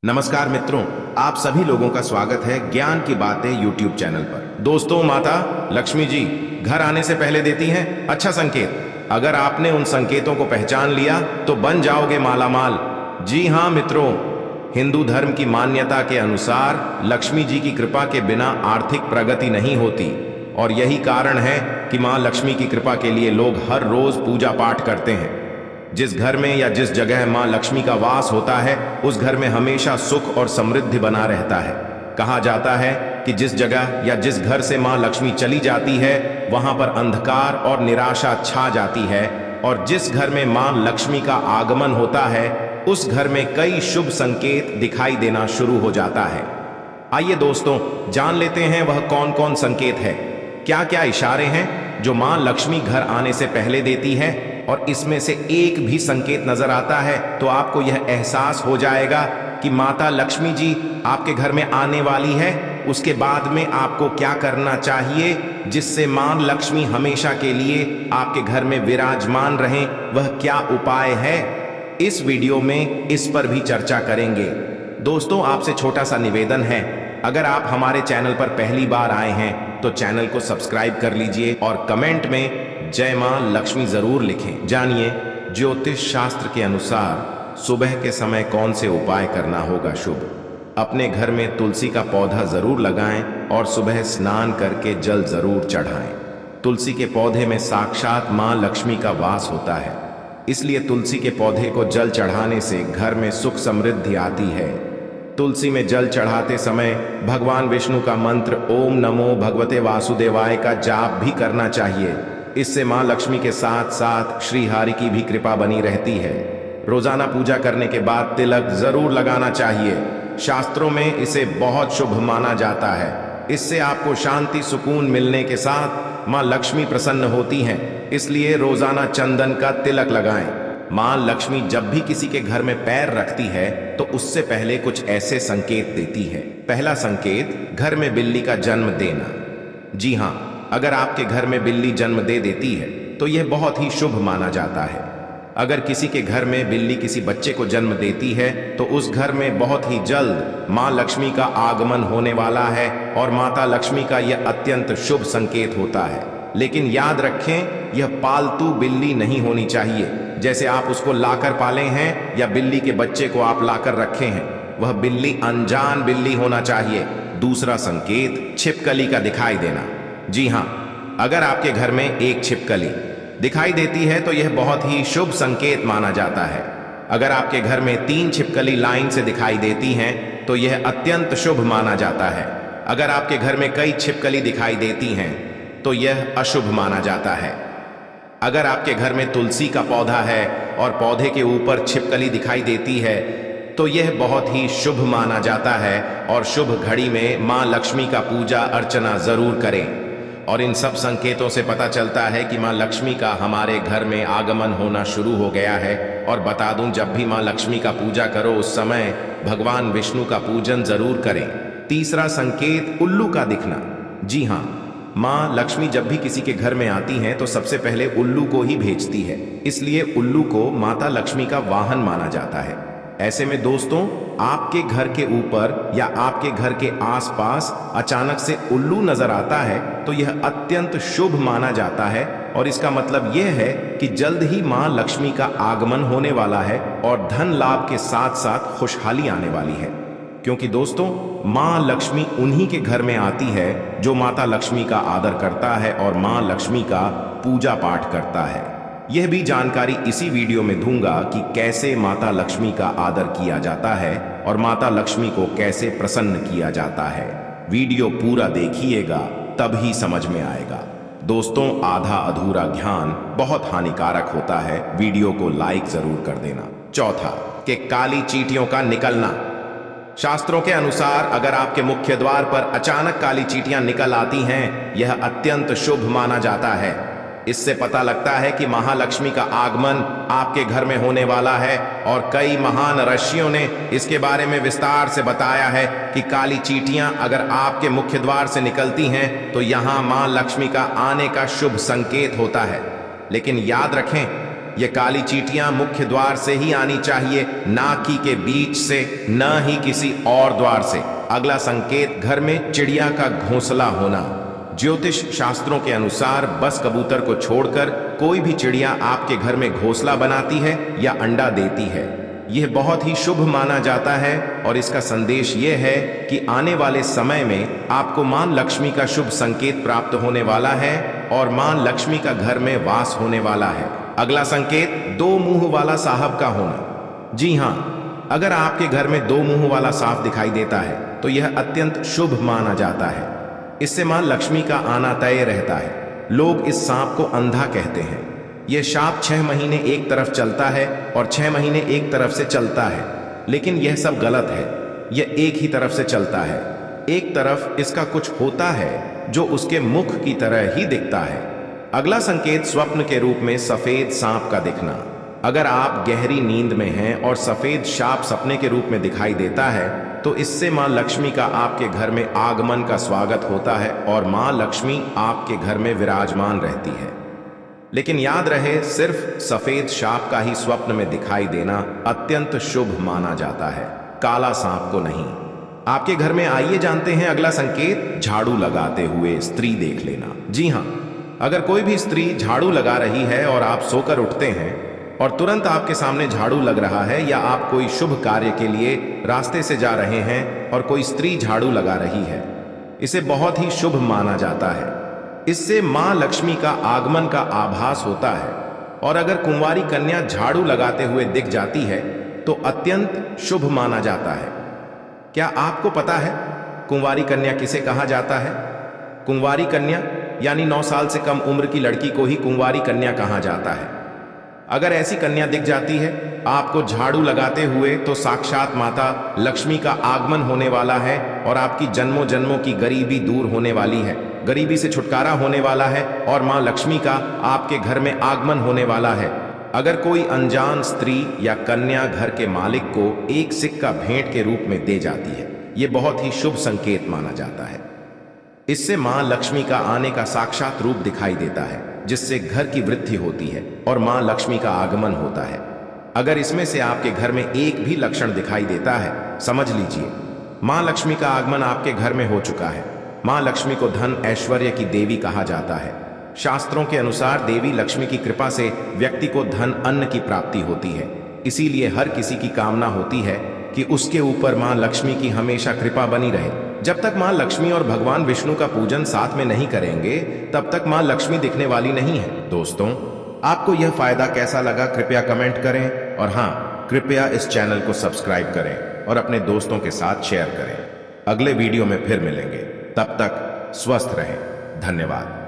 नमस्कार मित्रों, आप सभी लोगों का स्वागत है ज्ञान की बातें यूट्यूब चैनल पर। दोस्तों, माता लक्ष्मी जी घर आने से पहले देती हैं अच्छा संकेत। अगर आपने उन संकेतों को पहचान लिया तो बन जाओगे मालामाल। जी हाँ मित्रों, हिंदू धर्म की मान्यता के अनुसार लक्ष्मी जी की कृपा के बिना आर्थिक प्रगति नहीं होती और यही कारण है कि माँ लक्ष्मी की कृपा के लिए लोग हर रोज पूजा पाठ करते हैं। जिस घर में या जिस जगह मां लक्ष्मी का वास होता है उस घर में हमेशा सुख और समृद्धि बना रहता है। कहा जाता है कि जिस जगह या जिस घर से मां लक्ष्मी चली जाती है वहां पर अंधकार और निराशा छा जाती है, और जिस घर में मां लक्ष्मी का आगमन होता है उस घर में कई शुभ संकेत दिखाई देना शुरू हो जाता है। आइए दोस्तों, जान लेते हैं वह कौन कौन संकेत है, क्या क्या इशारे हैं जो मां लक्ष्मी घर आने से पहले देती है। और इसमें से एक भी संकेत नजर आता है तो आपको यह एहसास हो जाएगा कि माता लक्ष्मी जी आपके घर में आने वाली है। उसके बाद में आपको क्या करना चाहिए जिससे मां लक्ष्मी हमेशा के लिए आपके घर में विराजमान रहें, वह क्या उपाय है, इस वीडियो में इस पर भी चर्चा करेंगे। दोस्तों, आपसे छोटा सा निवेदन है, अगर आप हमारे चैनल पर पहली बार आए हैं तो चैनल को सब्सक्राइब कर लीजिए और कमेंट में जय मां लक्ष्मी जरूर लिखें। जानिए ज्योतिष शास्त्र के अनुसार सुबह के समय कौन से उपाय करना होगा शुभ। अपने घर में तुलसी का पौधा जरूर लगाएं और सुबह स्नान करके जल जरूर चढ़ाएं। तुलसी के पौधे में साक्षात मां लक्ष्मी का वास होता है, इसलिए तुलसी के पौधे को जल चढ़ाने से घर में सुख समृद्धि आती है। तुलसी में जल चढ़ाते समय भगवान विष्णु का मंत्र ओम नमो भगवते वासुदेवाय का जाप भी करना चाहिए। इससे मां लक्ष्मी के साथ साथ श्री हरि की भी कृपा बनी रहती है। रोजाना पूजा करने के बाद तिलक जरूर लगाना चाहिए। शास्त्रों में इसे बहुत शुभ माना जाता है। इससे आपको शांति सुकून मिलने के साथ मां लक्ष्मी प्रसन्न होती हैं, इसलिए रोजाना चंदन का तिलक लगाएं। मां लक्ष्मी जब भी किसी के घर में पैर रखती है तो उससे पहले कुछ ऐसे संकेत देती है। पहला संकेत, घर में बिल्ली का जन्म देना। जी हाँ, अगर आपके घर में बिल्ली जन्म दे देती है तो यह बहुत ही शुभ माना जाता है। अगर किसी के घर में बिल्ली किसी बच्चे को जन्म देती है तो उस घर में बहुत ही जल्द मां लक्ष्मी का आगमन होने वाला है और माता लक्ष्मी का यह अत्यंत शुभ संकेत होता है। लेकिन याद रखें, यह पालतू बिल्ली नहीं होनी चाहिए। जैसे आप उसको लाकर पाले हैं या बिल्ली के बच्चे को आप लाकर रखे हैं, वह बिल्ली अनजान बिल्ली होना चाहिए। दूसरा संकेत, छिपकली का दिखाई देना। जी हाँ, अगर आपके घर में एक छिपकली दिखाई देती है तो यह बहुत ही शुभ संकेत माना जाता है। अगर आपके घर में 3 छिपकली लाइन से दिखाई देती हैं तो यह अत्यंत शुभ माना जाता है। अगर आपके घर में कई छिपकली दिखाई देती हैं तो यह अशुभ माना जाता है। अगर आपके घर में तुलसी का पौधा है और पौधे के ऊपर छिपकली दिखाई देती है तो यह बहुत ही शुभ माना जाता है और शुभ घड़ी में मां लक्ष्मी का पूजा अर्चना जरूर करें। और इन सब संकेतों से पता चलता है कि मां लक्ष्मी का हमारे घर में आगमन होना शुरू हो गया है। और बता दूं, जब भी मां लक्ष्मी का पूजा करो उस समय भगवान विष्णु का पूजन जरूर करें। तीसरा संकेत, उल्लू का दिखना। जी हाँ, मां लक्ष्मी जब भी किसी के घर में आती हैं तो सबसे पहले उल्लू को ही भेजती है, इसलिए उल्लू को माता लक्ष्मी का वाहन माना जाता है। ऐसे में दोस्तों, आपके घर के ऊपर या आपके घर के आसपास अचानक से उल्लू नजर आता है तो यह अत्यंत शुभ माना जाता है और इसका मतलब यह है कि जल्द ही मां लक्ष्मी का आगमन होने वाला है और धन लाभ के साथ साथ खुशहाली आने वाली है। क्योंकि दोस्तों, मां लक्ष्मी उन्हीं के घर में आती है जो माता लक्ष्मी का आदर करता है और मां लक्ष्मी का पूजा पाठ करता है। यह भी जानकारी इसी वीडियो में दूंगा कि कैसे माता लक्ष्मी का आदर किया जाता है और माता लक्ष्मी को कैसे प्रसन्न किया जाता है। वीडियो पूरा देखिएगा तभी समझ में आएगा। दोस्तों, आधा अधूरा ज्ञान बहुत हानिकारक होता है, वीडियो को लाइक जरूर कर देना। चौथा, कि काली चींटियों का निकलना। शास्त्रों के अनुसार अगर आपके मुख्य द्वार पर अचानक काली चींटियां निकल आती हैं, यह अत्यंत शुभ माना जाता है। इससे पता लगता है कि महालक्ष्मी का आगमन आपके घर में होने वाला है और कई महान ऋषियों ने इसके बारे में विस्तार से बताया है कि काली चींटियां अगर आपके मुख्य द्वार से निकलती हैं तो यहां मां लक्ष्मी का आने का शुभ संकेत होता है। लेकिन याद रखें, ये काली चींटियां मुख्य द्वार से ही आनी चाहिए, नाकी के बीच से, न ही किसी और द्वार से। अगला संकेत, घर में चिड़िया का घोंसला होना। ज्योतिष शास्त्रों के अनुसार बस कबूतर को छोड़कर कोई भी चिड़िया आपके घर में घोंसला बनाती है या अंडा देती है, यह बहुत ही शुभ माना जाता है। और इसका संदेश यह है कि आने वाले समय में आपको मां लक्ष्मी का शुभ संकेत प्राप्त होने वाला है और मां लक्ष्मी का घर में वास होने वाला है। अगला संकेत, दो मुंह वाला साहब का होना। जी हां, अगर आपके घर में दो मुंह वाला सांप दिखाई देता है तो यह अत्यंत शुभ माना जाता है। इससे मां लक्ष्मी का आना तय रहता है। लोग इस सांप को अंधा कहते हैं। यह सांप 6 महीने एक तरफ चलता है और 6 महीने एक तरफ से चलता है, लेकिन यह सब गलत है। यह एक ही तरफ से चलता है। एक तरफ इसका कुछ होता है जो उसके मुख की तरह ही दिखता है। अगला संकेत, स्वप्न के रूप में सफेद सांप का दिखना। अगर आप गहरी नींद में हैं और सफेद सांप सपने के रूप में दिखाई देता है तो इससे मां लक्ष्मी का आपके घर में आगमन का स्वागत होता है और मां लक्ष्मी आपके घर में विराजमान रहती है। लेकिन याद रहे, सिर्फ सफेद सांप का ही स्वप्न में दिखाई देना अत्यंत शुभ माना जाता है, काला सांप को नहीं। आपके घर में आइए जानते हैं अगला संकेत, झाड़ू लगाते हुए स्त्री देख लेना। जी हां, अगर कोई भी स्त्री झाड़ू लगा रही है और आप सोकर उठते हैं और तुरंत आपके सामने झाड़ू लग रहा है, या आप कोई शुभ कार्य के लिए रास्ते से जा रहे हैं और कोई स्त्री झाड़ू लगा रही है, इसे बहुत ही शुभ माना जाता है। इससे मां लक्ष्मी का आगमन का आभास होता है। और अगर कुंवारी कन्या झाड़ू लगाते हुए दिख जाती है तो अत्यंत शुभ माना जाता है। क्या आपको पता है कुंवारी कन्या किसे कहा जाता है? कुंवारी कन्या यानी 9 साल से कम उम्र की लड़की को ही कुंवारी कन्या कहा जाता है। अगर ऐसी कन्या दिख जाती है आपको झाड़ू लगाते हुए तो साक्षात माता लक्ष्मी का आगमन होने वाला है और आपकी जन्मों जन्मों की गरीबी दूर होने वाली है, गरीबी से छुटकारा होने वाला है और मां लक्ष्मी का आपके घर में आगमन होने वाला है। अगर कोई अनजान स्त्री या कन्या घर के मालिक को एक सिक्का भेंट के रूप में दे जाती है, यह बहुत ही शुभ संकेत माना जाता है। इससे मां लक्ष्मी का आने का साक्षात रूप दिखाई देता है, जिससे घर की वृद्धि होती है और मां लक्ष्मी का आगमन होता है। अगर इसमें से आपके घर में एक भी लक्षण दिखाई देता है, समझ लीजिए मां लक्ष्मी का आगमन आपके घर में हो चुका है। मां लक्ष्मी को धन ऐश्वर्य की देवी कहा जाता है। शास्त्रों के अनुसार देवी लक्ष्मी की कृपा से व्यक्ति को धन अन्न की प्राप्ति होती है। इसीलिए हर किसी की कामना होती है कि उसके ऊपर मां लक्ष्मी की हमेशा कृपा बनी रहे। जब तक मां लक्ष्मी और भगवान विष्णु का पूजन साथ में नहीं करेंगे तब तक मां लक्ष्मी दिखने वाली नहीं है। दोस्तों, आपको यह फायदा कैसा लगा कृपया कमेंट करें और हां, कृपया इस चैनल को सब्सक्राइब करें और अपने दोस्तों के साथ शेयर करें। अगले वीडियो में फिर मिलेंगे, तब तक स्वस्थ रहें। धन्यवाद।